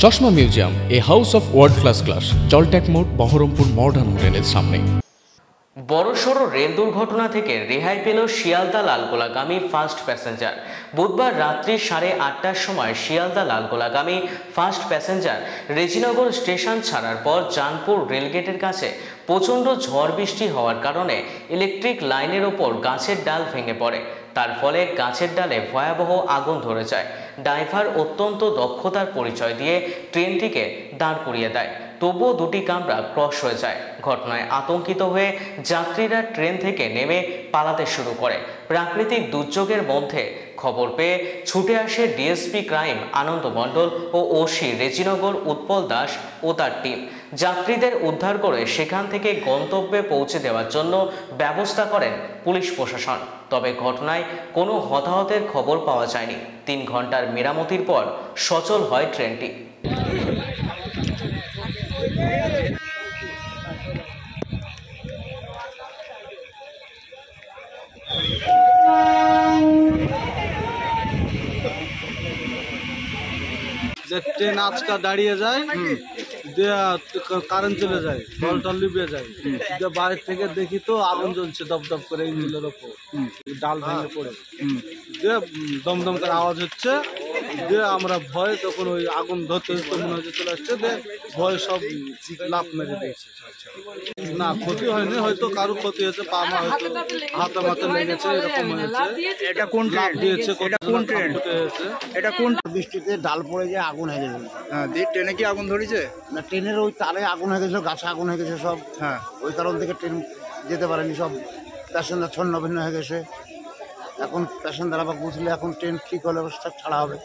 চশমা museum, a house of world class, জলট্যাক মোড়, বহরমপুর মডার্ন হোটেলের সামনে। বড়সড় রেল দুর্ঘটনা থেকে রেহাই পেল শিয়ালদা লালগোলাগামী ফার্স্ট প্যাসেঞ্জার। বুধবার রাত্রি 8:30টার সময় শিয়ালদা লালগোলাগামী ফার্স্ট প্যাসেঞ্জার রেজিনগর স্টেশন ছাড়ার পর জানপুর রেলগেটের কাছে প্রচণ্ড ঝড় বৃষ্টি হওয়ার কারণে ইলেকট্রিক লাইনের ওপর গাছের ডাল ভেঙে পড়ে। তার ফলে গাছের ডালে ভয়াবহ আগুন ধরে যায়। ড্রাইভার অত্যন্ত দক্ষতার পরিচয় দিয়ে ট্রেনটিকে দাঁড় করিয়ে দেয়, তবুও দুটি কামরা ক্রস হয়ে যায়। ঘটনায় আতঙ্কিত হয়ে যাত্রীরা ট্রেন থেকে নেমে পালাতে শুরু করে। প্রাকৃতিক দুর্যোগের মধ্যে খবর পেয়ে ছুটে আসে ডিএসপি ক্রাইম আনন্দ মণ্ডল ও ওসি রেজিনগর উৎপল দাস ও তার টিম। যাত্রীদের উদ্ধার করে সেখান থেকে গন্তব্যে পৌঁছে দেওয়ার জন্য ব্যবস্থা করেন পুলিশ প্রশাসন। তবে ঘটনায় কোনো হতাহতের খবর পাওয়া যায়নি। 3 ঘন্টার মেরামতির পর সচল হয় ট্রেনটি। যে ট্রেন আজকা দাঁড়িয়ে যায়, কারেন্ট চলে যায়, জল টল লিপে যায়, বাইরে থেকে দেখি তো আগুন জ্বলছে দপদপ করে ইঞ্জিনের ওপর, ডাল ভেঙে পড়ে দিয়ে দমদম করে আওয়াজ হচ্ছে। দিয়ে আমরা ভয়, তখন ওই আগুন ধরতে ধরতে মনে হচ্ছে চলে আসছে, দিয়ে ভয় সব লাফ মেরে দিয়েছে। না, ক্ষতি হয়নি, হয়তো কারো ক্ষতি হয়েছে, পা মা হয়তো হাতে মাথা লেগেছে, এরকম হয়েছে। এটা কোন লাফ দিয়েছে, কোন ট্রেন? এটা কোন বৃষ্টিতে ডাল পড়ে যায়, আগুন হয়ে গেছিল। হ্যাঁ, দিয়ে ট্রেনে কি আগুন ধরেছে? না, ট্রেনের ওই তারে আগুন হয়ে গেছিলো, গাছে আগুন হয়ে গেছে সব। হ্যাঁ, ওই কারণ থেকে ট্রেন যেতে পারেনি, সব প্যাসেঞ্জার ছন্ন ভিন্ন হয়ে গেছে। এখন প্যাসেঞ্জার আবার বুঝলে এখন ট্রেন ঠিক হলে অবস্থা ছাড়া হবে।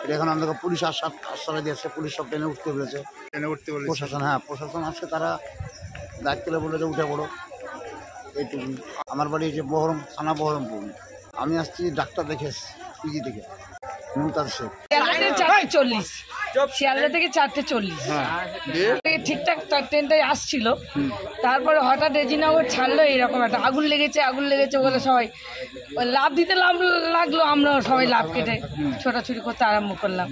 এটা এখন আমাদেরকে পুলিশ আশ্বাস দিয়েছে, পুলিশ সব ট্রেনে উঠতে বলেছে। ট্রেনে উঠতে বলেছে প্রশাসন, হ্যাঁ প্রশাসন আসছে, তারা দায়িত্ব বলে যে উঠে পড়ো, এইটুকু। আমার বাড়ি হচ্ছে থানা বহরমপুর। আমি আসছি ডাক্তার দেখে পিজি থেকে, মুমতাজ শেখ। 4:40 শিয়ালদা থেকে 4:40 ঠিকঠাক ট্রেনটাই আসছিল। তারপরে হঠাৎ রেজিনগর ছাড়লো, এরকম একটা আগুন লেগেছে বলে সবাই লাভ দিতে লাগলো। আমরা সবাই লাভ কেটে ছোটাছুটি করতে আরম্ভ করলাম।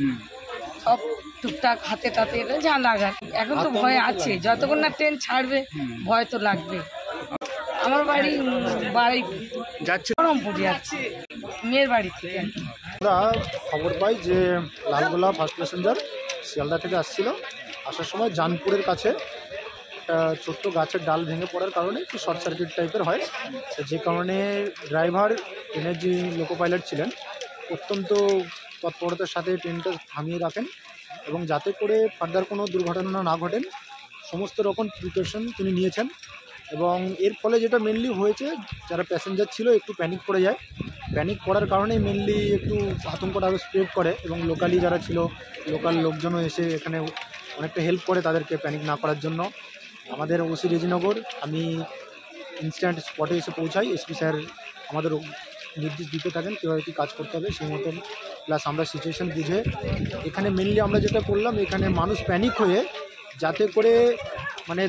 সব টুকটাক হাতে টাতে যা লাগার। এখন তো ভয় আছে, যতক্ষণ না ট্রেন ছাড়বে ভয় তো লাগবে। আমার বাড়ি যাচ্ছে বহরমপুর যাচ্ছি, মেয়ের বাড়ি থেকে। আমরা খবর পাই যে লালগোলা ফার্স্ট প্যাসেঞ্জার শিয়ালদা থেকে আসছিল। আসার সময় জানপুরের কাছে একটা ছোট্ট গাছের ডাল ভেঙে পড়ার কারণে একটু শর্ট সার্কিট টাইপের হয়, যে কারণে ড্রাইভার, ট্রেনের যে লোকো পাইলট ছিলেন, অত্যন্ত তৎপরতার সাথে ট্রেনটা থামিয়ে রাখেন এবং যাতে করে ফার্দার কোনো দুর্ঘটনা না ঘটেন সমস্ত রকম প্রিকশন তিনি নিয়েছেন। এবং এর ফলে যেটা মেনলি হয়েছে, যারা প্যাসেঞ্জার ছিল একটু প্যানিক করে যায়। প্যানিক করার কারণেই মেনলি একটু আতঙ্কটা আরও স্প্রেড করে এবং লোকালি যারা ছিল, লোকাল লোকজনও এসে এখানে অনেকটা হেল্প করে তাদেরকে প্যানিক না করার জন্য। আমাদের ওসি রেজিনগর, আমি ইনস্ট্যান্ট স্পটে এসে পৌঁছাই। এসপি স্যার আমাদের নির্দেশ দিতে থাকেন কীভাবে কী কাজ করতে হবে সেই মতন, প্লাস আমরা সিচুয়েশান বুঝে এখানে মেনলি আমরা যেটা করলাম, এখানে মানুষ প্যানিক হয়ে যাতে করে মানে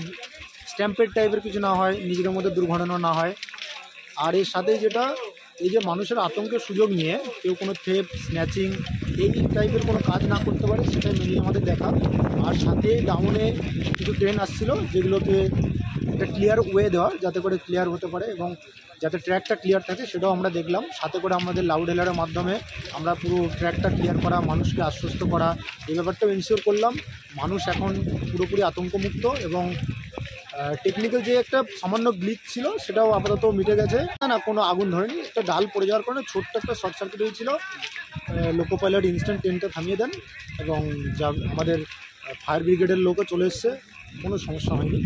স্ট্যাম্পেড টাইপের কিছু না হয়, নিজেদের মধ্যে দুর্ঘটনা না হয়। আর এর সাথে যেটা, এই যে মানুষের আতঙ্কের সুযোগ নিয়ে কেউ কোনো থেফট, স্ন্যাচিং এই টাইপের কোনো কাজ না করতে পারে, সেটাই মেনলি আমাদের দেখা। আর সাথে ডাউনে কিছু ট্রেন আসছিল, যেগুলোকে একটা ক্লিয়ার ওয়ে দেওয়া, যাতে করে ক্লিয়ার হতে পারে এবং যাতে ট্র্যাকটা ক্লিয়ার থাকে, সেটাও আমরা দেখলাম। সাথে করে আমাদের লাউড হেলারের মাধ্যমে আমরা পুরো ট্র্যাকটা ক্লিয়ার করা, মানুষকে আশ্বস্ত করা, এই ব্যাপারটাও ইনশিওর করলাম। মানুষ এখন পুরোপুরি আতঙ্কমুক্ত এবং টেকনিক্যাল যে একটা সামান্য গ্লিচ ছিল সেটাও আপাতত মিটে গেছে। না, কোনো আগুন ধরেনি, একটা ডাল পড়ে যাওয়ার কারণে ছোট্ট একটা শর্ট সার্কিট হয়েছিল। লোকো পাইলট ইনস্ট্যান্ট ট্রেনটা থামিয়ে দেন এবং যা আমাদের ফায়ার ব্রিগেডের লোকও চলে এসছে, কোনো সমস্যা হয়নি।